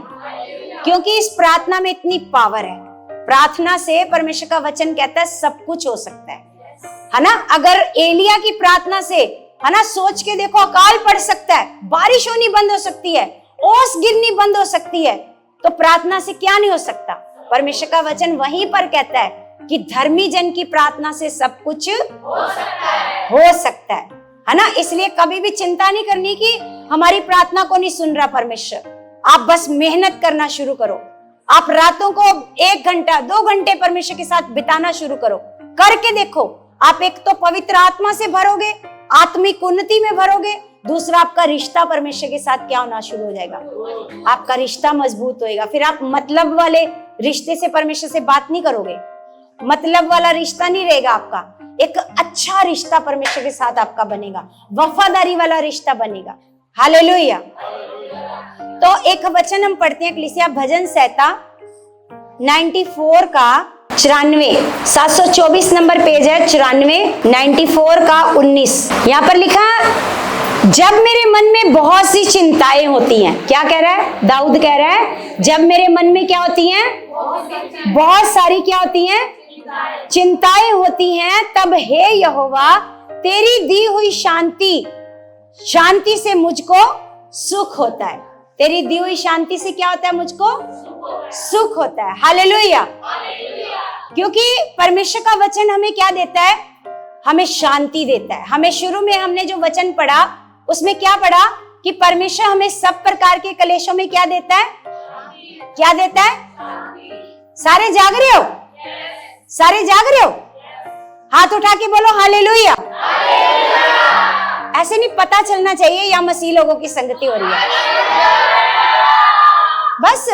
क्योंकि इस प्रार्थना में इतनी पावर है। प्रार्थना से परमेश्वर का वचन कहता है सब कुछ हो सकता है ना। अगर एलिया की प्रार्थना से, है ना, सोच के देखो, अकाल पड़ सकता है, बारिश होनी बंद हो सकती है, ओस गिरनी बंद हो सकती है, तो प्रार्थना से क्या नहीं हो सकता। परमेश्वर का वचन वहीं पर कहता है कि धर्मी जन की प्रार्थना से सब कुछ हो सकता है ना। इसलिए कभी भी चिंता नहीं करनी कि हमारी प्रार्थना को नहीं सुन रहा परमेश्वर। आप बस मेहनत करना शुरू करो। आप रातों को 1 घंटा 2 घंटे परमेश्वर के साथ बिताना शुरू करो, करके देखो। आप एक तो पवित्र आत्मा से भरोगे, आत्मिक उन्नति में भरोगे, दूसरा आपका रिश्ता परमेश्वर के साथ क्या होना शुरू हो जाएगा, आपका रिश्ता मजबूत होएगा। फिर आप मतलब वाले रिश्ते से परमेश्वर से बात नहीं करोगे, मतलब वाला रिश्ता नहीं रहेगा आपका। एक अच्छा रिश्ता परमेश्वर के साथ आपका बनेगा, वफादारी वाला रिश्ता बनेगा। हालेलुया। तो एक वचन हम पढ़ते हैं कलीसिया, भजन संहिता 94 का 94, 724 नंबर पेज है, 94, 94 का 19। यहाँ पर लिखा, जब मेरे मन में बहुत सी चिंताएं होती हैं। क्या कह रहा है दाऊद? कह रहा है जब मेरे मन में क्या होती हैं, बहुत सारी क्या होती हैं, चिंताएं होती हैं, तब हे यहोवा तेरी दी हुई शांति से मुझको सुख होता है। तेरी दी हुई शांति से क्या होता है, मुझको सुख होता है। हालेलुया। क्योंकि परमेश्वर का वचन हमें क्या देता है, हमें शांति देता है। हमें शुरू में हमने जो वचन पढ़ा उसमें क्या पढ़ा कि परमेश्वर हमें सब प्रकार के कलेशों में क्या देता है, क्या देता है। सारे जाग रहे हो? सारे जाग रहे हो? हाथ उठा के बोलो हालेलुया। ऐसे नहीं पता चलना चाहिए या मसीह लोगों की संगति हो रही है। बस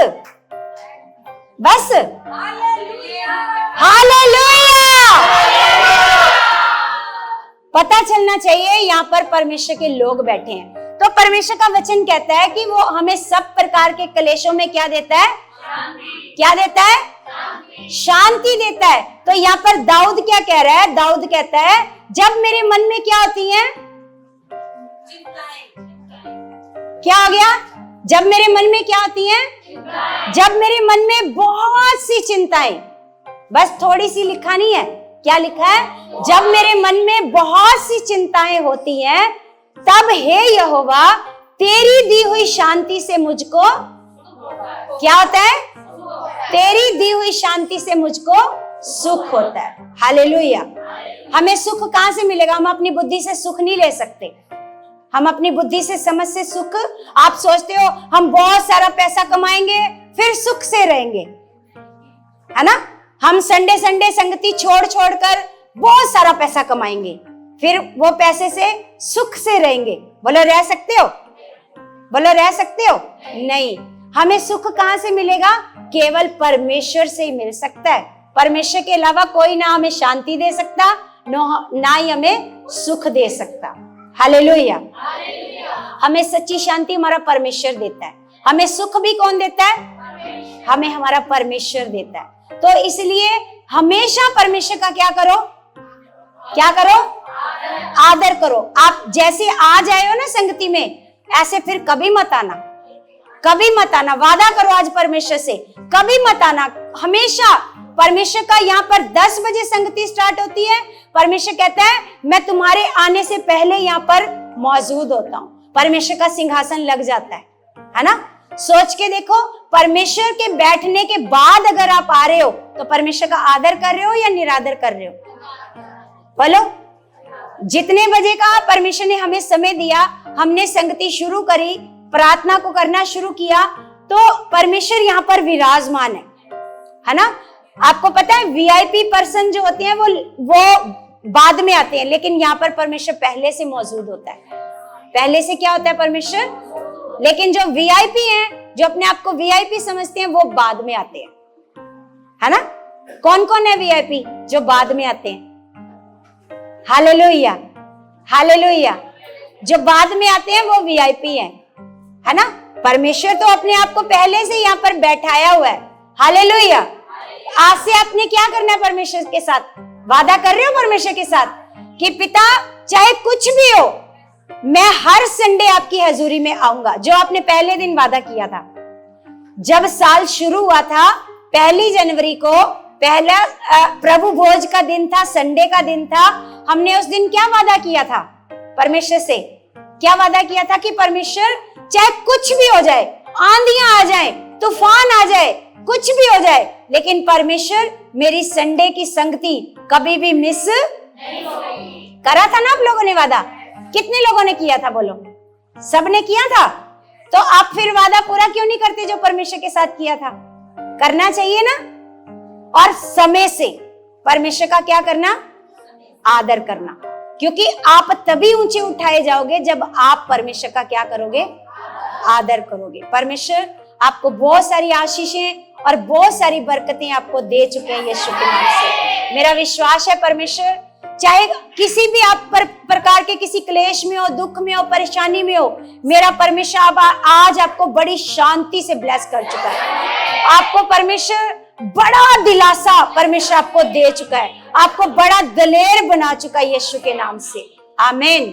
बस हालेलुया। पता चलना चाहिए यहाँ पर परमेश्वर के लोग बैठे हैं। तो परमेश्वर का वचन कहता है कि वो हमें सब प्रकार के कलेशों में क्या देता है, क्या देता है, शांति देता है। तो यहाँ पर दाऊद क्या कह रहा है, दाऊद कहता है जब मेरे मन में क्या होती है, क्या हो गया, जब मेरे मन में क्या होती हैं, जब मेरे मन में बहुत सी चिंताएं, बस थोड़ी सी लिखा नहीं है, क्या लिखा है, जब मेरे मन में बहुत सी चिंताएं होती हैं, तब हे यहोवा तेरी दी हुई शांति से मुझको क्या होता है, तेरी दी हुई शांति से मुझको सुख होता है। हालेलुया। हमें सुख कहां से मिलेगा? हम अपनी बुद्धि से सुख नहीं ले सकते। हम अपनी बुद्धि से समझ से सुख, आप सोचते हो हम बहुत सारा पैसा कमाएंगे फिर सुख से रहेंगे, है ना। हम संडे संडे संगति छोड़ छोड़ कर बहुत सारा पैसा कमाएंगे, फिर वो पैसे से सुख से रहेंगे। बोलो रह सकते हो? बोलो रह सकते हो? नहीं। हमें सुख कहां से मिलेगा? केवल परमेश्वर से ही मिल सकता है। परमेश्वर के अलावा कोई ना हमें शांति दे सकता, ना ही हमें सुख दे सकता। हालेलुया। हमें सच्ची शांति हमारा परमेश्वर देता है। हमें सुख भी कौन देता है? हमें हमारा परमेश्वर देता है। तो इसलिए हमेशा परमेश्वर का क्या करो, क्या करो, आदर करो। आप जैसे आज आए हो ना संगति में, ऐसे फिर कभी मत आना, कभी मत आना। वादा करो आज परमेश्वर से, कभी मत आना। हमेशा परमेश्वर का यहाँ पर 10 बजे संगति स्टार्ट होती है। परमेश्वर कहता है मैं तुम्हारे आने से पहले यहाँ पर मौजूद होता हूँ। परमेश्वर का सिंहासन लग जाता है ना। सोच के देखो, परमेश्वर के बैठने के बाद अगर आप आ रहे हो तो परमेश्वर का आदर कर रहे हो या निरादर कर रहे हो? बोलो। जितने बजे का परमेश्वर ने हमें समय दिया, हमने संगति शुरू करी, प्रार्थना को करना शुरू किया, तो परमेश्वर यहाँ पर विराजमान है ना। आपको पता है वीआईपी पर्सन जो होते हैं वो बाद में आते हैं, लेकिन यहाँ पर परमेश्वर पहले से मौजूद होता है। पहले से क्या होता है परमेश्वर, लेकिन जो वीआईपी हैं, जो अपने आप को वीआईपी समझते हैं, वो बाद में आते हैं, है ना। कौन कौन है वीआईपी जो बाद में आते हैं? Hallelujah, hallelujah. जो बाद में आते हैं वो वीआईपी हैं, है ना। परमेश्वर तो अपने आप को पहले से यहाँ पर बैठाया हुआ है। हालेलुया। आज से आपने क्या करना है परमेश्वर के साथ? वादा कर रहे हो परमेश्वर के साथ कि पिता चाहे कुछ भी हो, मैं हर संडे आपकी हजूरी में आऊंगा, जो आपने पहले दिन वादा किया था। जब साल शुरू हुआ था 1 जनवरी को, पहला प्रभु भोज का दिन था, संडे का दिन था। हमने उस दिन क्या वादा किया था परमेश्वर से? क्या वादा किया था कि परमेश्वर चाहे कुछ भी हो जाए, आंधियां आ जाए, तूफान आ जाए, कुछ भी हो जाए, लेकिन परमेश्वर मेरी संडे की संगति कभी भी मिस नहीं होगी। करा था ना आप लोगों ने वादा? कितने लोगों ने किया था बोलो? सब ने किया था। तो आप फिर वादा पूरा क्यों नहीं करते जो परमेश्वर के साथ किया था? करना चाहिए ना। और समय से परमेश्वर का क्या करना? आदर करना, क्योंकि आप तभी ऊंचे उठाए जाओगे जब आप परमेश्वर का क्या करोगे? आदर करोगे। परमेश्वर आपको बहुत सारी आशीषें और बहुत सारी बरकतें आपको दे चुके हैं यीशु के नाम से। मेरा विश्वास है परमेश्वर चाहे किसी भी आप प्रकार के किसी क्लेश में हो, दुख में हो, परेशानी में हो, मेरा परमेश्वर आज आपको बड़ी शांति से ब्लेस कर चुका है। आपको परमेश्वर बड़ा दिलासा परमेश्वर आपको दे चुका है, आपको बड़ा दलेर बना चुका है यीशु के नाम से। आमीन।